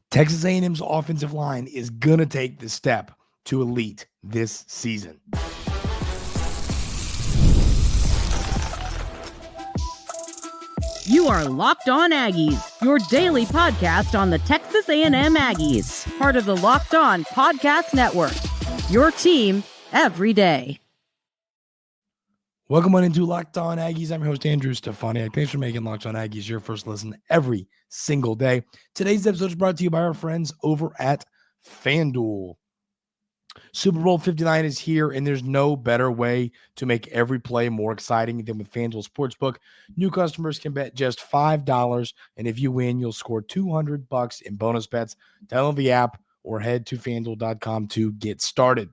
Texas A&M's offensive line is going to take the step to elite this season. You are Locked On Aggies, your daily podcast on the Texas A&M Aggies, part of the Locked On Podcast Network, your team every day. Welcome on into Locked On Aggies. I'm your host, Andrew Stefaniak. Thanks for making Locked On Aggies your first listen every single day. Today's episode is brought to you by our friends over at FanDuel. Super Bowl 59 is here, and there's no better way to make every play more exciting than with FanDuel Sportsbook. New customers can bet just $5, and if you win, you'll score $200 in bonus bets. Download the app or head to FanDuel.com to get started.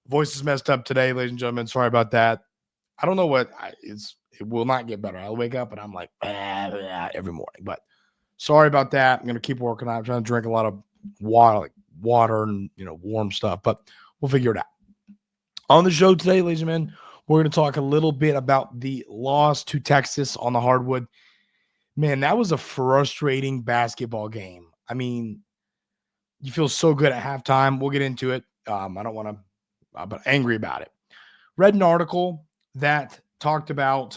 Voice is messed up today, ladies and gentlemen. Sorry about that. I don't know what it will not get better. I'll wake up and I'm like, every morning. But sorry about that. I'm going to keep working on it. I'm trying to drink a lot of water and, warm stuff, but we'll figure it out. On the show today, ladies and gentlemen, we're going to talk a little bit about the loss to Texas on the hardwood. Man, that was a frustrating basketball game. I mean, you feel so good at halftime. We'll get into it. I don't want to, but angry about it. Read an article that talked about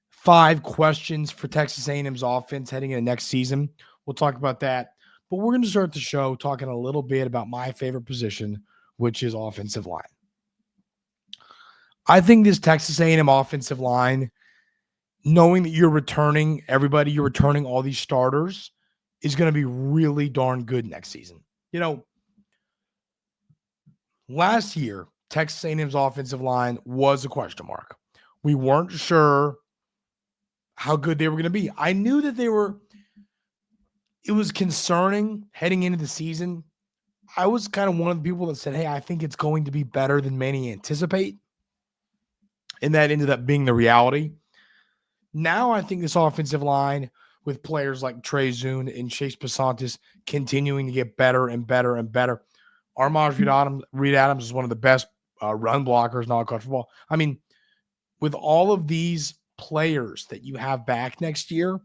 5 questions for Texas A&M's offense heading into next season. We'll talk about that. But we're going to start the show talking a little bit about my favorite position, which is offensive line. I think this Texas A&M offensive line, knowing that you're returning everybody, you're returning all these starters, is going to be really darn good next season. Last year, Texas A&M's offensive line was a question mark. We weren't sure how good they were going to be. I knew that it was concerning heading into the season. I was kind of one of the people that said, hey, I think it's going to be better than many anticipate. And that ended up being the reality. Now I think this offensive line with players like Trey Zune and Chase Pasantis continuing to get better and better and better. Armaj Reed Adams is one of the best run blockers in all college football. I mean, with all of these players that you have back next year,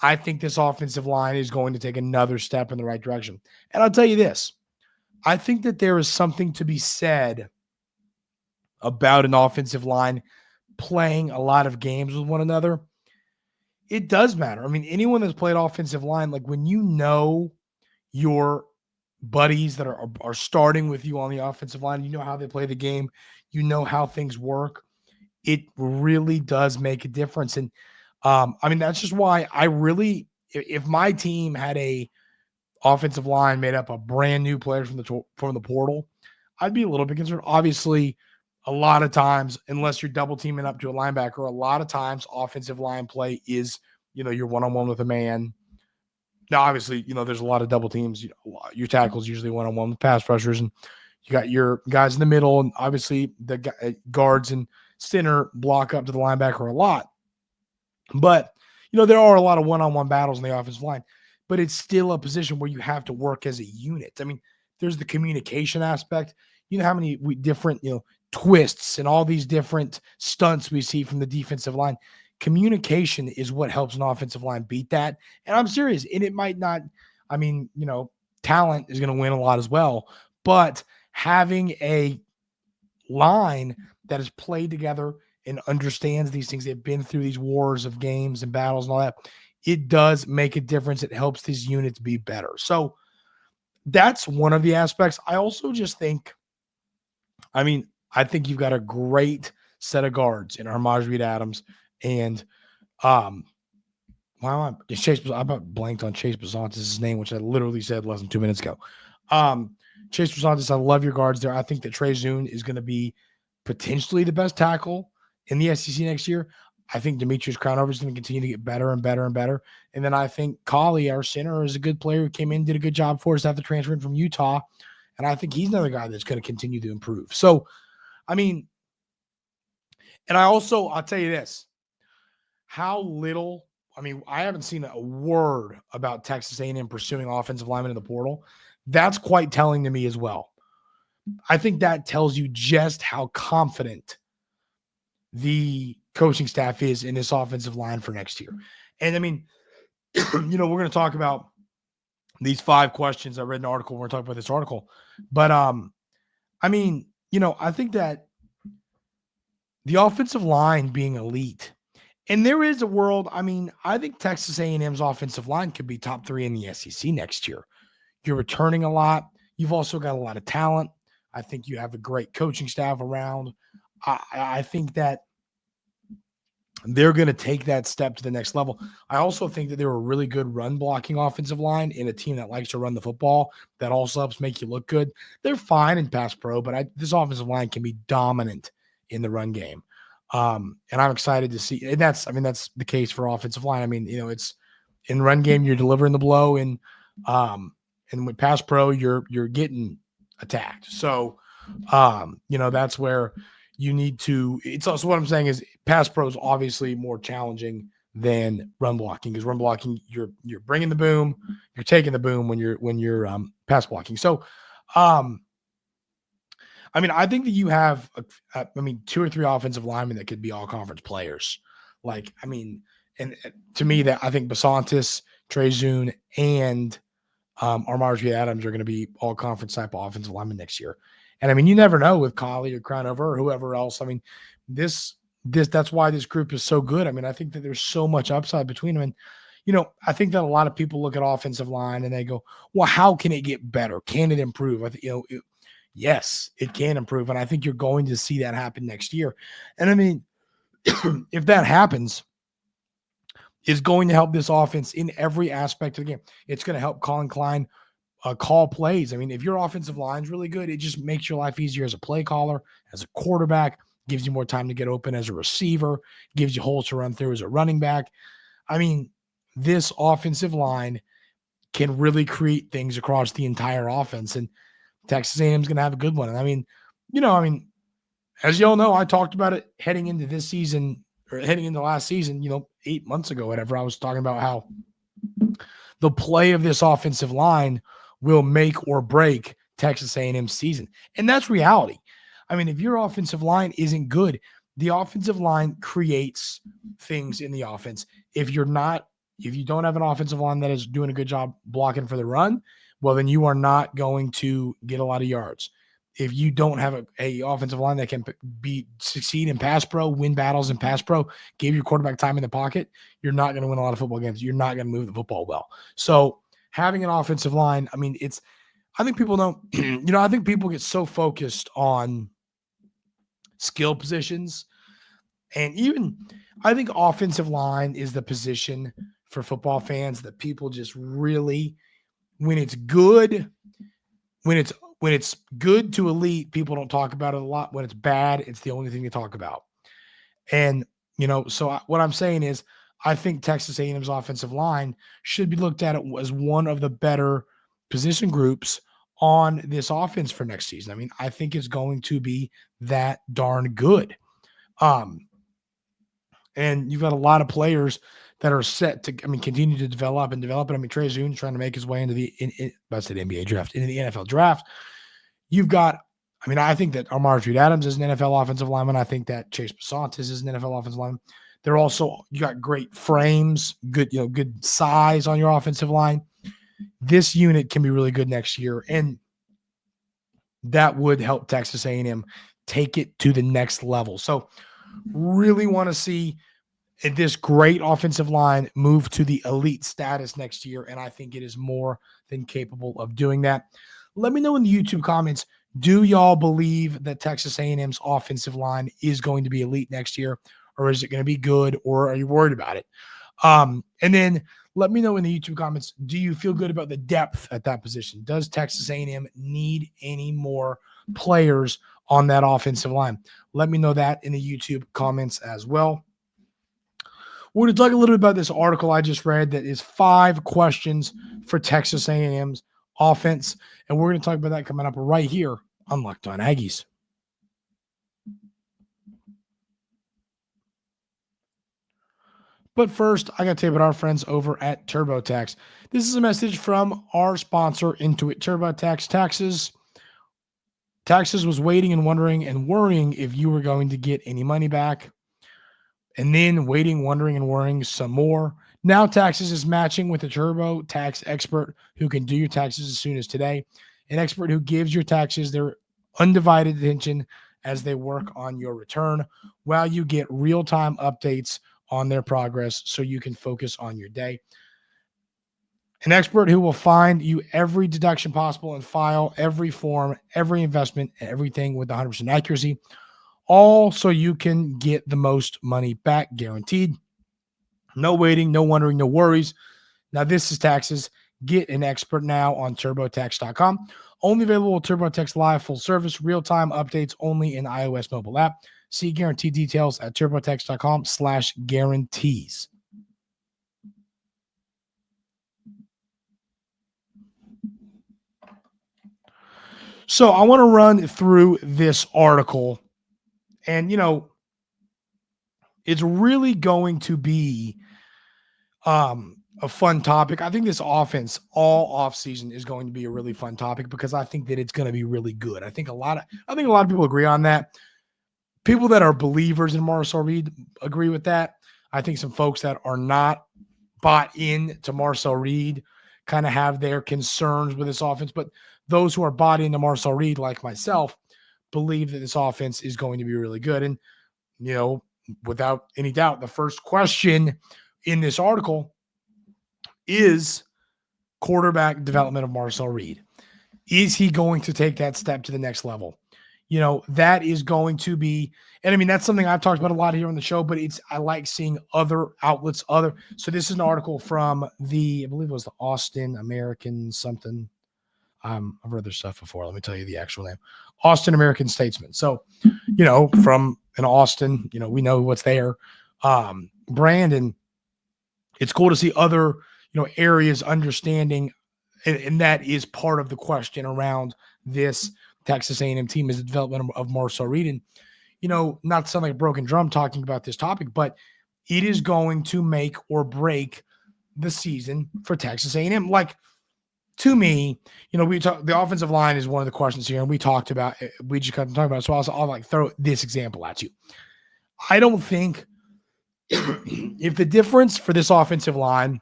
I think this offensive line is going to take another step in the right direction. And I'll tell you this, I think that there is something to be said about an offensive line playing a lot of games with one another. It does matter. I mean, anyone that's played offensive line, like when you know your buddies that are starting with you on the offensive line, you know how they play the game, you know how things work. It really does make a difference. And that's just why if my team had a offensive line made up of brand new players from the portal, I'd be a little bit concerned. Obviously, a lot of times, unless you're double teaming up to a linebacker, a lot of times offensive line play is, you're one-on-one with a man. Now, obviously, there's a lot of double teams. Your tackles usually one-on-one with pass rushers, and you got your guys in the middle, and obviously the guards and center block up to the linebacker a lot. But, there are a lot of one-on-one battles in the offensive line, but it's still a position where you have to work as a unit. I mean, there's the communication aspect. You know how many different, twists and all these different stunts we see from the defensive line. Communication is what helps an offensive line beat that. And I'm serious. And it might not, talent is going to win a lot as well. But having a line that is played together and understands these things, they've been through these wars of games and battles and all that, it does make a difference. It helps these units be better. So that's one of the aspects. I also just think, I think you've got a great set of guards in Armaj Reed Adams and I blanked on Chase Pasantis' name, which I literally said less than 2 minutes ago. Chase Pasantis, I love your guards there. I think that Trey Zune is going to be potentially the best tackle in the SEC next year. I think Demetrius Crownover is going to continue to get better and better and better. And then I think Collie, our center, is a good player who came in, did a good job for us after transferring from Utah. And I think he's another guy that's going to continue to improve. So, and I'll tell you this, I haven't seen a word about Texas A&M pursuing offensive linemen in the portal. That's quite telling to me as well. I think that tells you just how confident the coaching staff is in this offensive line for next year. And we're going to talk about these 5 questions. I read an article. We're talking about this article, but I mean, I think that the offensive line being elite, and there is a world. I mean, I think Texas A&M's offensive line could be top 3 in the SEC next year. You're returning a lot. You've also got a lot of talent. I think you have a great coaching staff around. I think that they're going to take that step to the next level. I also think that they're a really good run blocking offensive line in a team that likes to run the football. That also helps make you look good. They're fine in pass pro, but this offensive line can be dominant in the run game. And I'm excited to see. And that's the case for offensive line. I mean, it's in run game, you're delivering the blow, and with pass pro, you're getting attacked. So, that's where you need to. It's also what I'm saying is pass pro is obviously more challenging than run blocking, because run blocking, you're bringing the boom, you're taking the boom when you're pass blocking. So, I think that you have 2 or 3 offensive linemen that could be all conference players. And to me, that I think Basantis, Trezun, and Marjorie Adams are going to be all conference type of offensive linemen next year. And you never know with Collie or Crownover or whoever else. That's why this group is so good. I think that there's so much upside between them. And, I think that a lot of people look at offensive line and they go, well, how can it get better? Can it improve? Yes, it can improve. And I think you're going to see that happen next year. And if that happens, it's going to help this offense in every aspect of the game. It's going to help Colin Klein call plays. If your offensive line is really good, it just makes your life easier as a play caller, as a quarterback, gives you more time to get open as a receiver, gives you holes to run through as a running back. This offensive line can really create things across the entire offense, and Texas A&M is going to have a good one. And as you all know, I talked about it heading into this season, or heading into last season, 8 months ago, whatever. I was talking about how the play of this offensive line will make or break Texas A&M's season. And that's reality. If your offensive line isn't good, the offensive line creates things in the offense. If you don't have an offensive line that is doing a good job blocking for the run, well, then you are not going to get a lot of yards. If you don't have a offensive line that can succeed in pass pro, win battles in pass pro, give your quarterback time in the pocket, you're not going to win a lot of football games. You're not going to move the football well. So having an offensive line, I think people don't, I think people get so focused on skill positions. And even I think offensive line is the position for football fans that people just really, when it's good to elite, people don't talk about it a lot. When it's bad, it's the only thing to talk about. And, so what I'm saying is I think Texas A&M's offensive line should be looked at as one of the better position groups on this offense for next season. I think it's going to be that darn good. And you've got a lot of players that are set to, continue to develop. Trey Zune's trying to make his way into the NBA draft, into the NFL draft. You've got, I think that Marjorie Adams is an NFL offensive lineman. I think that Chase Basantis is an NFL offensive lineman. They're also, you got great frames, good size on your offensive line. This unit can be really good next year, and that would help Texas A&M take it to the next level. So really want to see this great offensive line move to the elite status next year, and I think it is more than capable of doing that. Let me know in the YouTube comments, do y'all believe that Texas A&M's offensive line is going to be elite next year, or is it going to be good, or are you worried about it? And then let me know in the YouTube comments, do you feel good about the depth at that position? Does Texas A&M need any more players on that offensive line? Let me know that in the YouTube comments as well. We're going to talk a little bit about this article I just read that is 5 questions for Texas A&M's offense, and we're going to talk about that coming up right here on Locked On Aggies. But first, I got to tell you about our friends over at TurboTax. This is a message from our sponsor, Intuit TurboTax. Taxes was waiting and wondering and worrying if you were going to get any money back. And then waiting, wondering, and worrying some more. Now Taxes is matching with a TurboTax expert who can do your taxes as soon as today. An expert who gives your taxes their undivided attention as they work on your return, while you get real-time updates on their progress so you can focus on your day. An expert who will find you every deduction possible and file every form, every investment, everything with 100% accuracy, all so you can get the most money back guaranteed. No waiting, no wondering, no worries. Now, this is Taxes. Get an expert now on TurboTax.com. Only available with TurboTax Live full service, real-time updates only in iOS mobile app. See guarantee details at TurboTax.com/guarantees. So I want to run through this article, and, it's really going to be a fun topic. I think this offense all offseason is going to be a really fun topic because I think that it's going to be really good. I think a lot of people agree on that. People that are believers in Marcel Reed agree with that. I think some folks that are not bought in to Marcel Reed kind of have their concerns with this offense, but those who are bought into Marcel Reed, like myself, believe that this offense is going to be really good. And, without any doubt, the first question in this article is quarterback development of Marcel Reed. Is he going to take that step to the next level? That is going to be, and I mean, that's something I've talked about a lot here on the show, but I like seeing other outlets, so this is an article from I believe it was the Austin American something. I've read their stuff before. Let me tell you the actual name. Austin American Statesman. So, from an Austin, we know what's there. Brand, and it's cool to see other, areas understanding, and that is part of the question around this Texas A&M team is the development of Marcel Reed. And, not to sound like a broken drum talking about this topic, but it is going to make or break the season for Texas A&M. Like, to me, the offensive line is one of the questions here, and we just got to talk about it. So I'll throw this example at you. I don't think if the difference for this offensive line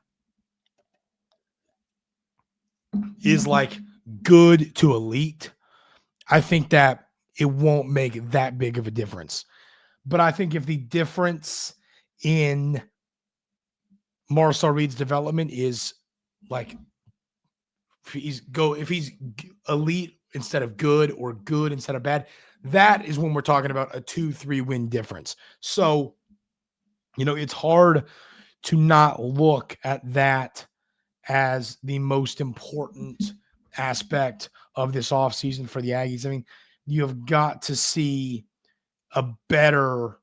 is like good to elite, I think that it won't make that big of a difference. But I think if the difference in Marcel Reed's development is like, if he's elite instead of good or good instead of bad, that is when we're talking about a 2-3 win difference. So, it's hard to not look at that as the most important aspect of this offseason for the Aggies. I mean, you've got to see a better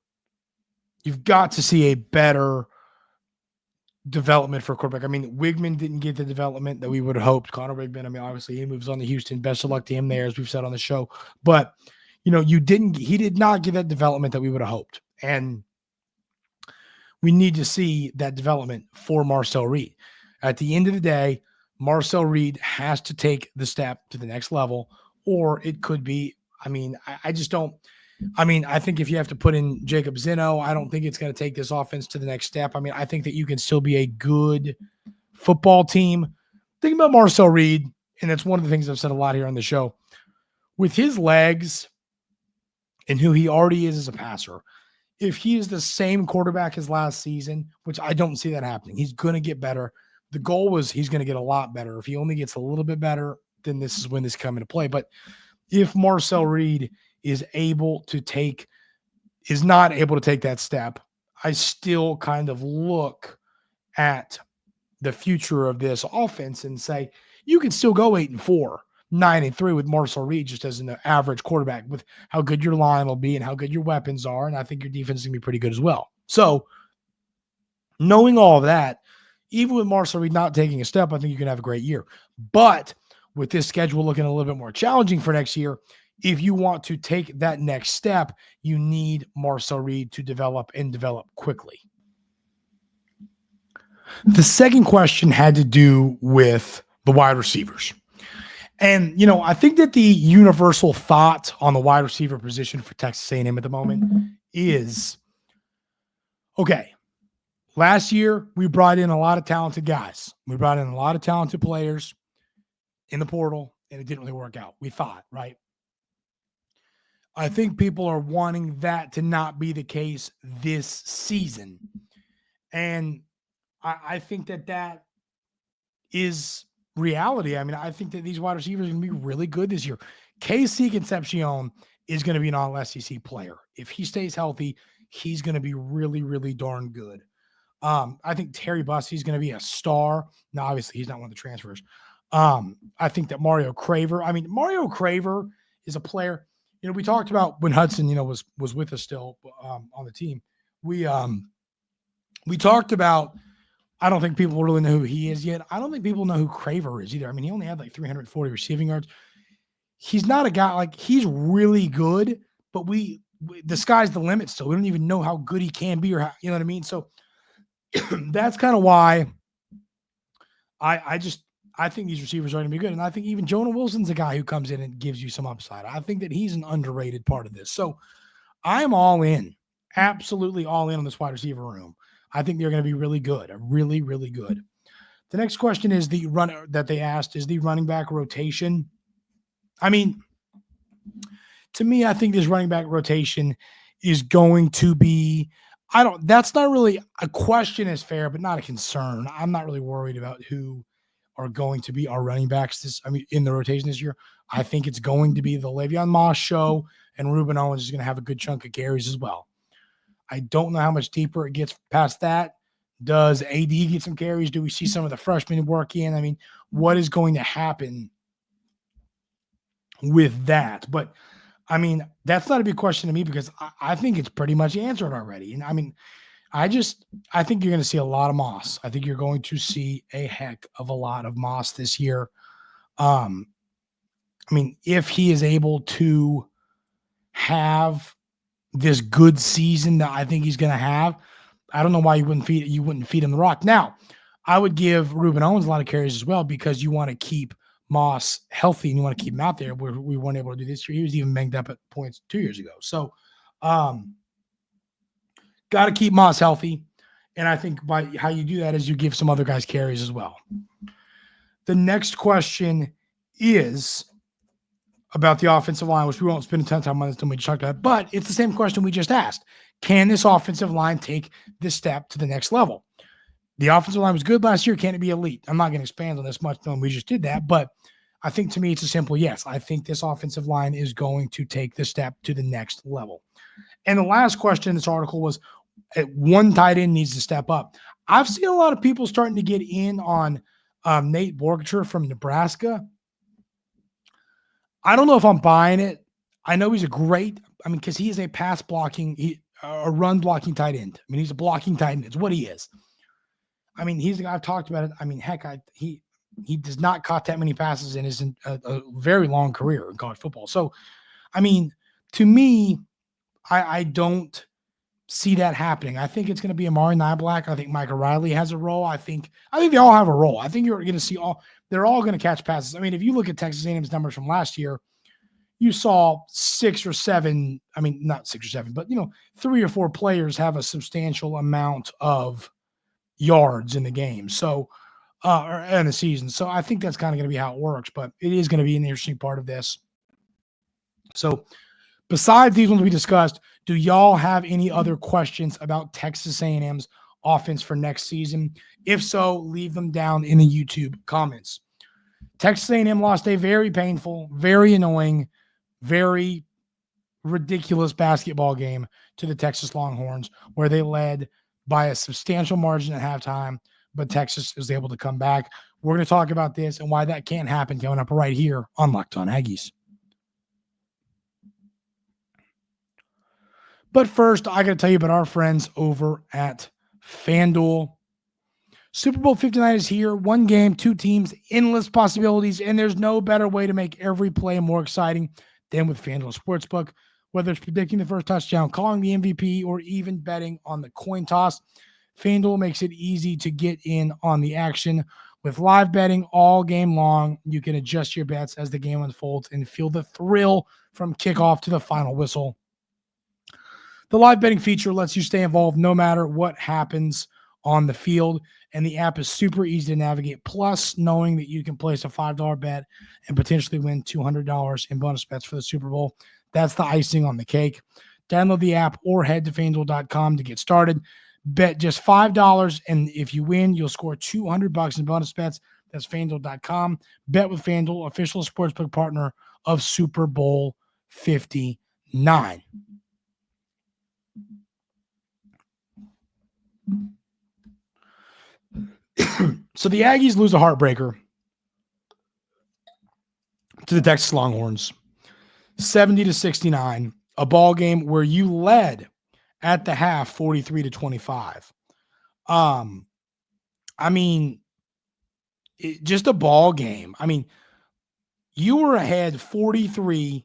development for quarterback. I mean, Wigman didn't get the development that we would have hoped. Connor Wigman, I mean, obviously he moves on to Houston. Best of luck to him there, as we've said on the show. But, he did not get that development that we would have hoped. And we need to see that development for Marcel Reed. At the end of the day, Marcel Reed has to take the step to the next level, or it could be, I think if you have to put in Jacob Zeno, I don't think it's going to take this offense to the next step. I mean, I think that you can still be a good football team. Think about Marcel Reed, and that's one of the things I've said a lot here on the show. With his legs and who he already is as a passer, if he is the same quarterback as last season, which I don't see that happening, he's going to get better. The goal was he's going to get a lot better. If he only gets a little bit better, then this is when this comes into play. But if Marcel Reed is not able to take that step, I still kind of look at the future of this offense and say, you can still go 8-4, 9-3 with Marcel Reed just as an average quarterback, with how good your line will be and how good your weapons are. And I think your defense is going to be pretty good as well. So knowing all of that, even with Marcel Reed not taking a step, I think you can have a great year. But with this schedule looking a little bit more challenging for next year, if you want to take that next step, you need Marcel Reed to develop quickly. The second question had to do with the wide receivers. And, I think that the universal thought on the wide receiver position for Texas A&M at the moment is, okay, last year, we brought in a lot of talented guys. We brought in a lot of talented players in the portal, and it didn't really work out. We thought, right? I think people are wanting that to not be the case this season. And I think that is reality. I mean, I think that these wide receivers are going to be really good this year. KC Concepcion is going to be an all-SEC player. If he stays healthy, he's going to be really, really darn good. I think Terry Bussey is going to be a star. Now, obviously, he's not one of the transfers. I think that Mario Craver is a player. You know, we talked about when Hudson, was with us still on the team. We talked about, I don't think people really know who he is yet. I don't think people know who Craver is either. I mean, he only had like 340 receiving yards. He's not a guy, he's really good, but the sky's the limit still. We don't even know how good he can be or how, you know what I mean? So that's kind of why I think these receivers are going to be good. And I think even Jonah Wilson's a guy who comes in and gives you some upside. I think that he's an underrated part of this. So I'm all in, absolutely all in on this wide receiver room. I think they're going to be really good, really, really good. The next question is the runner that they asked is the running back rotation. I mean, to me, I think this running back rotation is going to be, that's not really a question is fair, but not a concern. I'm not really worried about who are going to be our running backs in the rotation this year. I think it's going to be the Le'Veon Moss show, and Ruben Owens is going to have a good chunk of carries as well. I don't know how much deeper it gets past that. Does AD get some carries? Do we see some of the freshmen work in? I mean, what is going to happen with that? But I mean, that's not a big question to me because I think it's pretty much answered already. And I mean, I think you're going to see a lot of Moss. I think you're going to see a heck of a lot of Moss this year. I mean, if he is able to have this good season that I think he's going to have, I don't know why you wouldn't feed him the rock. Now, I would give Ruben Owens a lot of carries as well because you want to keep Moss healthy and you want to keep him out there where we weren't able to do this year. He was even banged up at points 2 years ago. So, got to keep Moss healthy. And I think by how you do that is you give some other guys carries as well. The next question is about the offensive line, which we won't spend a ton of time on this than we just talked about, but it's the same question we just asked. Can this offensive line take this step to the next level? The offensive line was good last year. Can it be elite? I'm not going to expand on this much, knowing we just did that, but I think to me it's a simple yes. I think this offensive line is going to take the step to the next level. And the last question in this article was, one tight end needs to step up. I've seen a lot of people starting to get in on Nate Borger from Nebraska. I don't know if I'm buying it. I know he's because he is a pass blocking, a run blocking tight end. I mean, he's a blocking tight end. It's what he is. I mean, he's the guy I've talked about it. I mean, heck, he does not caught that many passes in his a very long career in college football. So, I mean, to me, I don't see that happening. I think it's going to be Amari Niblack. I think Micah Riley has a role. I think they all have a role. I think you're going to see they're all going to catch passes. I mean, if you look at Texas A&M's numbers from last year, you saw 6 or 7, I mean, not 6 or 7, but 3 or 4 players have a substantial amount of yards in the game. So, or in the season. So I think that's kind of going to be how it works, but it is going to be an interesting part of this. So besides these ones we discussed, do y'all have any other questions about Texas A&M's offense for next season? If so, leave them down in the YouTube comments. Texas A&M lost a very painful, very annoying, very ridiculous basketball game to the Texas Longhorns, where they led by a substantial margin at halftime, but Texas was able to come back. We're going to talk about this and why that can't happen coming up right here on Locked On Aggies. But first, I got to tell you about our friends over at FanDuel. Super Bowl 59 is here. 1 game, 2 teams, endless possibilities, and there's no better way to make every play more exciting than with FanDuel Sportsbook. Whether it's predicting the first touchdown, calling the MVP, or even betting on the coin toss, FanDuel makes it easy to get in on the action. With live betting all game long, you can adjust your bets as the game unfolds and feel the thrill from kickoff to the final whistle. The live betting feature lets you stay involved no matter what happens on the field, and the app is super easy to navigate. Plus, knowing that you can place a $5 bet and potentially win $200 in bonus bets for the Super Bowl, that's the icing on the cake. Download the app or head to FanDuel.com to get started. Bet just $5, and if you win, you'll score $200 in bonus bets. That's FanDuel.com. Bet with FanDuel, official sportsbook partner of Super Bowl 59. So the Aggies lose a heartbreaker to the Texas Longhorns, 70-69, a ball game where you led at the half 43-25. Just a ball game. I mean, you were ahead 43-25.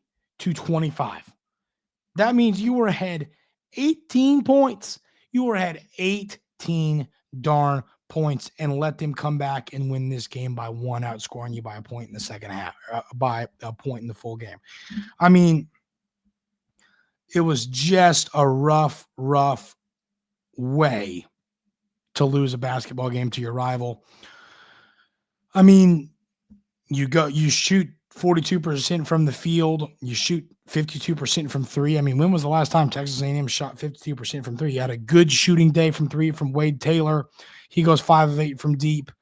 That means you were ahead 18 points. You were ahead 18 darn points and let them come back and win this game by one, outscoring you by a point in the second half, by a point in the full game. I mean, it was just a rough way to lose a basketball game to your rival. I mean, you shoot 42% from the field. You shoot 52% from three. I mean, when was the last time Texas A&M shot 52% from three? You had a good shooting day from three from Wade Taylor. He goes 5 of 8 from deep.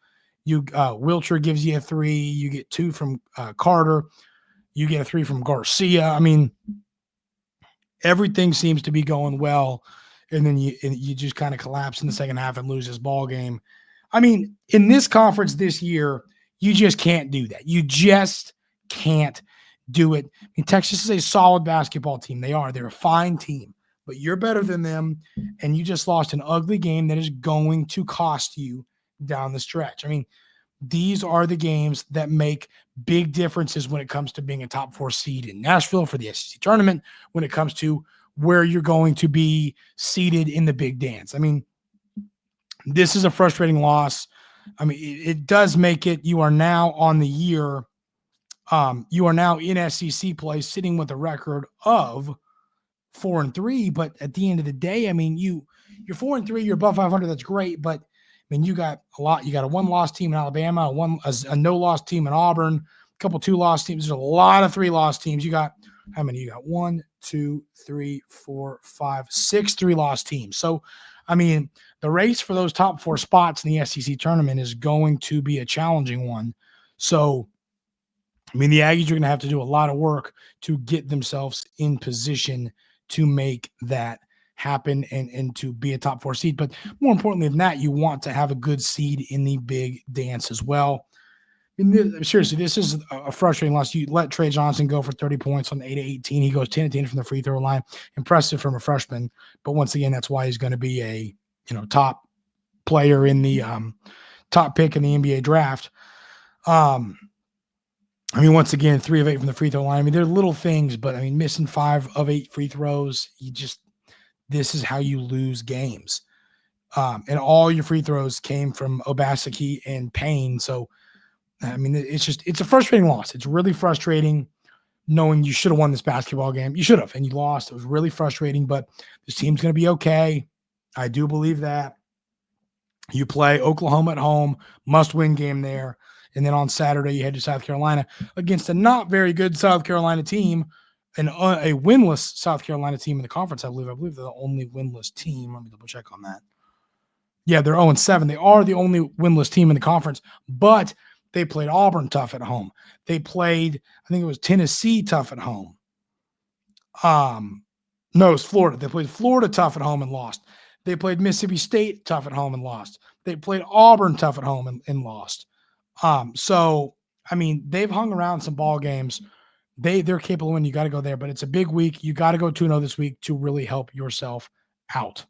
Wilcher gives you a 3. You get 2 from Carter. You get a 3 from Garcia. I mean, everything seems to be going well, and then you just kind of collapse in the second half and lose this ball game. I mean, in this conference this year, you just can't do that. You just can't do it. I mean, Texas is a solid basketball team. They are. They're a fine team, but you're better than them, and you just lost an ugly game that is going to cost you down the stretch. I mean, these are the games that make big differences when it comes to being a top 4 seed in Nashville for the SEC tournament, when it comes to where you're going to be seated in the big dance. I mean, this is a frustrating loss. I mean, it does make it, you are now on the year. You are now in SEC play, sitting with a record of 4-3. But at the end of the day, I mean, you're 4-3, you're above 500. That's great. But I mean, you got a lot. You got a 1-loss team in Alabama, a no-loss team in Auburn, a couple 2-loss teams. There's a lot of 3-loss teams. You got how many? You got 1, 2, 3, 4, 5, 6 3-loss teams. So, I mean, the race for those top 4 spots in the SEC tournament is going to be a challenging one. So, I mean, the Aggies are going to have to do a lot of work to get themselves in position to make that happen and to be a top 4 seed. But more importantly than that, you want to have a good seed in the big dance as well. I mean, seriously, this is a frustrating loss. You let Trey Johnson go for 30 points on 8-18. He goes 10-10 from the free throw line. Impressive from a freshman. But once again, that's why he's going to be a top player in the top pick in the NBA draft. I mean, once again, 3 of 8 from the free throw line. I mean, they're little things, but I mean, missing 5 of 8 free throws, this is how you lose games. And all your free throws came from Obaseki and Payne. So, I mean, it's a frustrating loss. It's really frustrating knowing you should have won this basketball game. You should have, and you lost. It was really frustrating, but this team's going to be okay. I do believe that. You play Oklahoma at home, must-win game there. And then on Saturday, you head to South Carolina against a not very good South Carolina team, and a winless South Carolina team in the conference, I believe. I believe they're the only winless team. Let me double-check on that. Yeah, they're 0-7. They are the only winless team in the conference, but they played Auburn tough at home. They played, I think it was Tennessee tough at home. No, it was Florida. They played Florida tough at home and lost. They played Mississippi State tough at home and lost. They played Auburn tough at home and lost. So, I mean, they've hung around some ball games. They're capable of winning. You got to go there, but it's a big week. You got to go 2-0 this week to really help yourself out.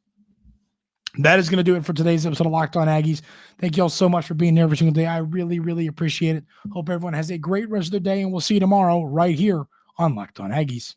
That is going to do it for today's episode of Locked On Aggies. Thank you all so much for being there every single day. I really, really appreciate it. Hope everyone has a great rest of their day, and we'll see you tomorrow right here on Locked On Aggies.